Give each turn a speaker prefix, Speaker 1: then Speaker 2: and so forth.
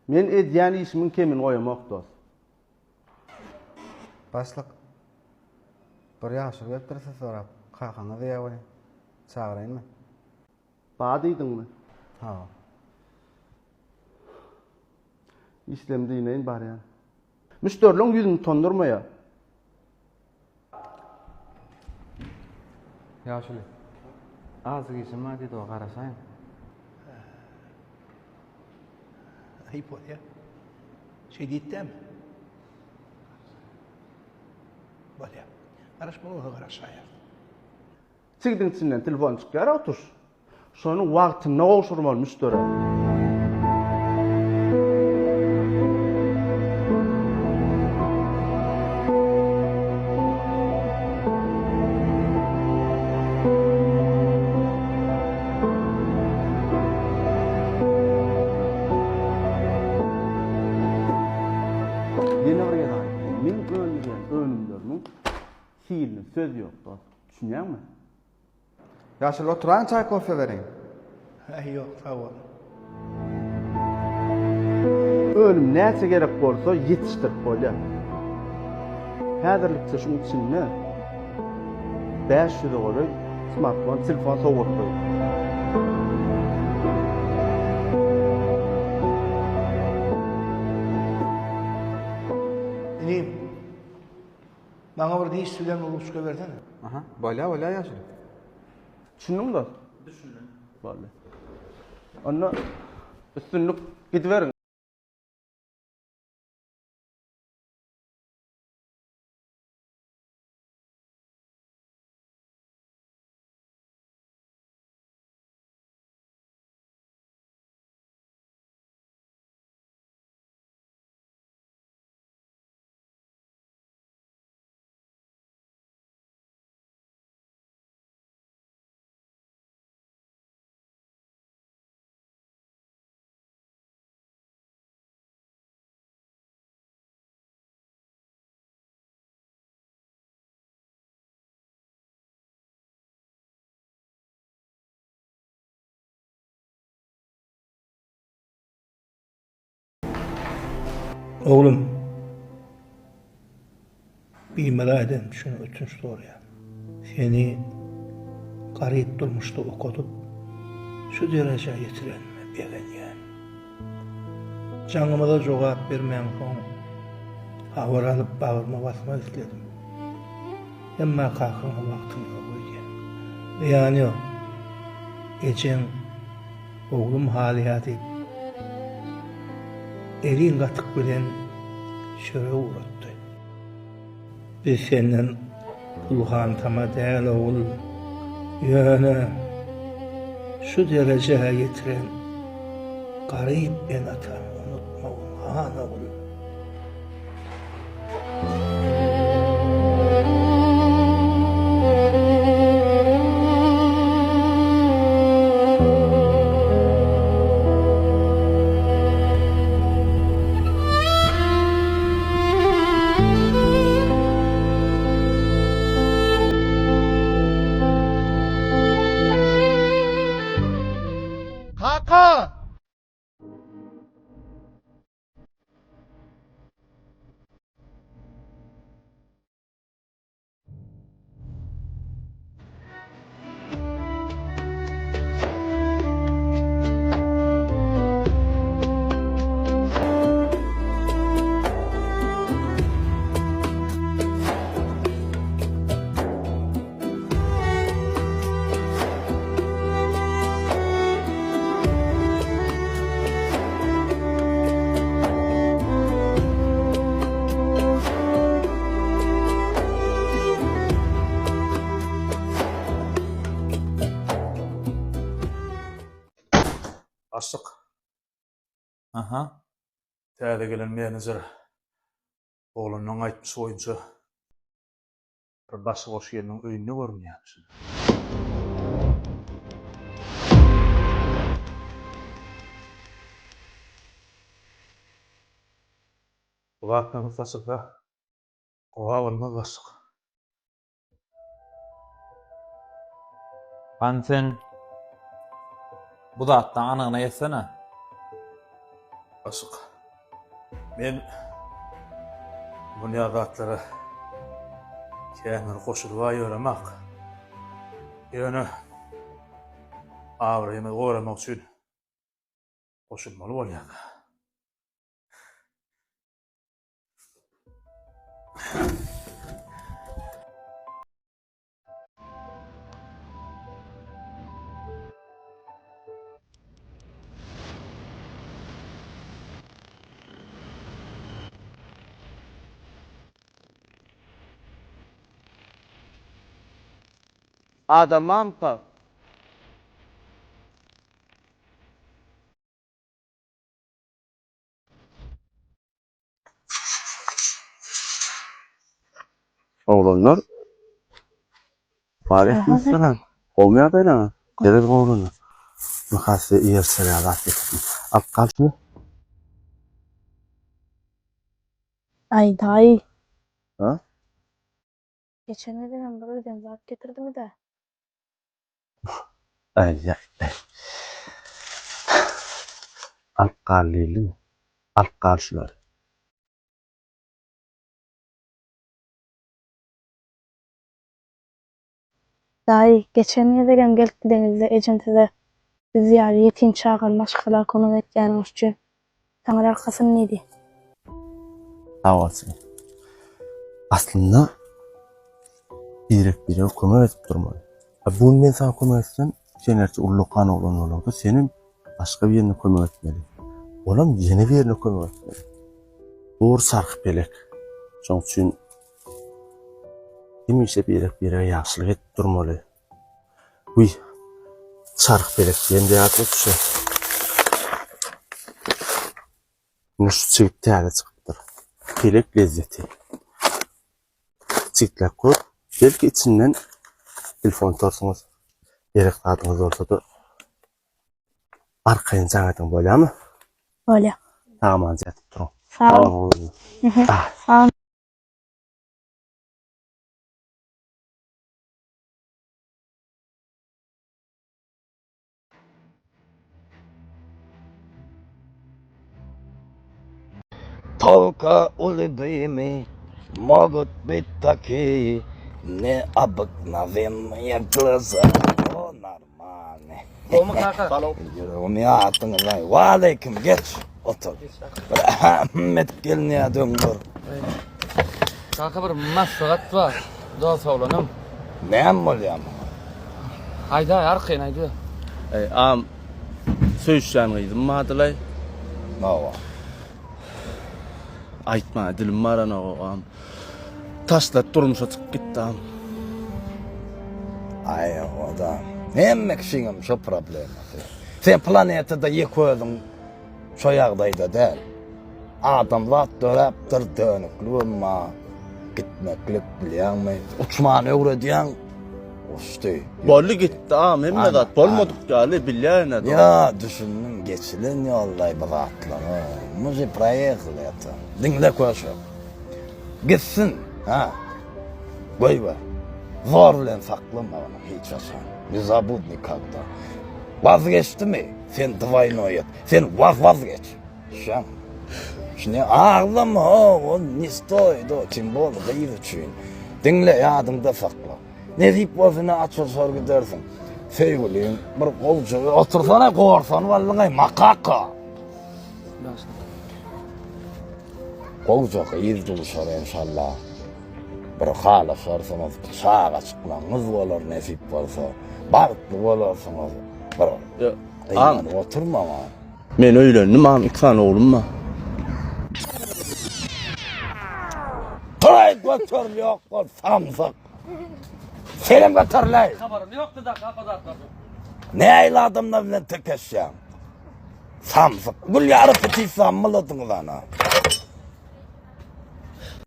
Speaker 1: Men edýän işimiň kemin goýamak dost.
Speaker 2: Başlyk. Bir ýaşy göpdirse sorap, kakana diýär, çağıraýynmy?
Speaker 1: Ba diýdiňmi?
Speaker 2: Ha.
Speaker 1: İşlem diýneýin bar ýa. Müşterileň ýüzüni tondurmaýa.
Speaker 2: Ýaşy. Azyk işim var diýdi o, garaşaýyn.
Speaker 3: Ayıp ol ya. Şey deyittem. Böyle. Karışma onu karışaya.
Speaker 1: Çigdiň içinden telefon çykýar otur. Şonuň wagtyna gowşurmaly müşteri. Yine bir ýa-da min ölmegen önümleriniň hilini söz ýok dost. Düşünýärmi?
Speaker 2: Ýaşy oturaň çay kofe beriň.
Speaker 3: Ay yok sağ ol.
Speaker 1: Ölüm näçe gerek bolsa ýetişdirip bolýar. Häzirlikçe şuň içinde 500 goly smartfon, telefon sowgatdy.
Speaker 3: İneyim. Bana bir diş sülen uluşka versene.
Speaker 2: Aha, bolýa ýaşy.
Speaker 1: Düşündüň dost? Düşündüm. Bale. Onda üstünlük gidiveriň.
Speaker 3: Oğlum. Bilmeden edin şunu ötünç soruya. Seni garip durmuştu okudup şu dereceye getiren mi bilen yani. Canıma da cevap vermeyen son havalanıp bağırma basma istedim. Ama kalkına vaktim yok idi. Yani o geçen oğlum haliyatı elin katık bilen şöyle uğrattı. Biz senden pulhantama değil oğul. Yani şu dereceye getiren garip ben atam unutma onu han oğul.
Speaker 1: Hakan!
Speaker 4: Başlyk. Aha. Täze gelen menejer oğlundan aýtmyş boýunça bir başı boş ýeriniň öýünde görünýär. Kulaklarını saçık da kulağını basık.
Speaker 5: Sen bu zatdan anygyna ýetsene.
Speaker 4: Basık. Men bu niyadatlara kendini koşulup ayıramak, yani ağrıyımı uğramak için koşulmalı bolýar.
Speaker 1: Adamam ka. Oğlanlar. Aleykümselam. Olmuyor da lan. Gerek oğlunu. Makası iyi selam ettim. Akkalç mı?
Speaker 5: Ay dayı.
Speaker 1: Ha?
Speaker 5: Geçen de ben buradan zat getirdim de.
Speaker 1: Ay ya. Alkalili. Alkalçlar.
Speaker 5: Dayı geçen yerden gelip denizde ecentede bizi yani yetin çağır başkalar konu etkenmiş için. Tanrı arkasın neydi?
Speaker 1: Sağ olsun. Aslında biri kömür etip durmalı. Bunu ben sana kömür etsem, senerçi Ullukan olan olurdu. Senin başka bir yerine kömür etmeli. Oğlum yeni bir yerine kömür etmeli. Doğru sarkıp belek. Çünkü için kim ise biri yaşlılık etip durmalı. Uy, sarkıp belek diyen de yardım etmişler. Bunu şu çiğit değerli çıkıptır. Belek lezzeti. Çiğitler koy. Belki içinden telefon tutarsanız gerek adınız olsa da arkayın canatın böyle ama
Speaker 5: Öyle.
Speaker 1: tamam yatıp durun.
Speaker 5: Sağ ol.
Speaker 1: Tamam.
Speaker 5: Sağ ol.
Speaker 6: Tolka ulubimi mogut bitaki ne abık navim yaklasa o normali.
Speaker 2: Olma kanka.
Speaker 6: Yüreğim ya atın lan. Ve aleyküm geç otur. Ahmet gelmeye döndür.
Speaker 2: Kanka bir maslahat var. Dost oğlanım.
Speaker 6: Neyem oluyor mu?
Speaker 2: Haydi arkayın haydi.
Speaker 1: Am söýüşýän gyzym madylay
Speaker 6: Ne var?
Speaker 1: aýtma dilim barana am taşlat durmuşa çykyp gitdi am.
Speaker 6: Ay adam. Neyem kişiyim şu problem. Sen planetede yıkıyordun şu yağdaydı değil. Adamlar dörüp dönüklü ama gitmeklik biliyor mu? Uçman öğrediyen uçtu.
Speaker 1: Bolly gitdi am hemme
Speaker 6: Aynen,
Speaker 1: zat bolmadyk ýaly bilýän
Speaker 6: Ya düşündüm geçilen yollay bir atlanı. Muzi proyektiyatı. Dinle koşu. Gitsin. Ha. Koy var. Zorlen saklama onu hiç asan. Nizabudnikak'ta. Vazgeçti mi? Sen dıvayını oyat. Sen vazgeç. Şam. Şimdi ağlama o nistoydu o simbol değil için. Dinle yadında sakla. Ne deyip boşuna açır sorgu dersin. Sevgiliyim bir kolcu otursana korsan vallahi makaka. Kolcu iyi duruşar inşallah. Bir hala sorsanız sağa çıkmanız olur nasip olsa. Barklı olursanız. Bir
Speaker 1: Am
Speaker 6: oturma ama.
Speaker 1: men öýlendim am 2 tane oğlum var.
Speaker 6: Tray götür yok ol samsak. Selim götürley.
Speaker 2: Haberim yoktu da kafadan.
Speaker 6: Ne ayladımla bilen tekeşyam. Samsak. Gül yarı piti sammıladın lan ha.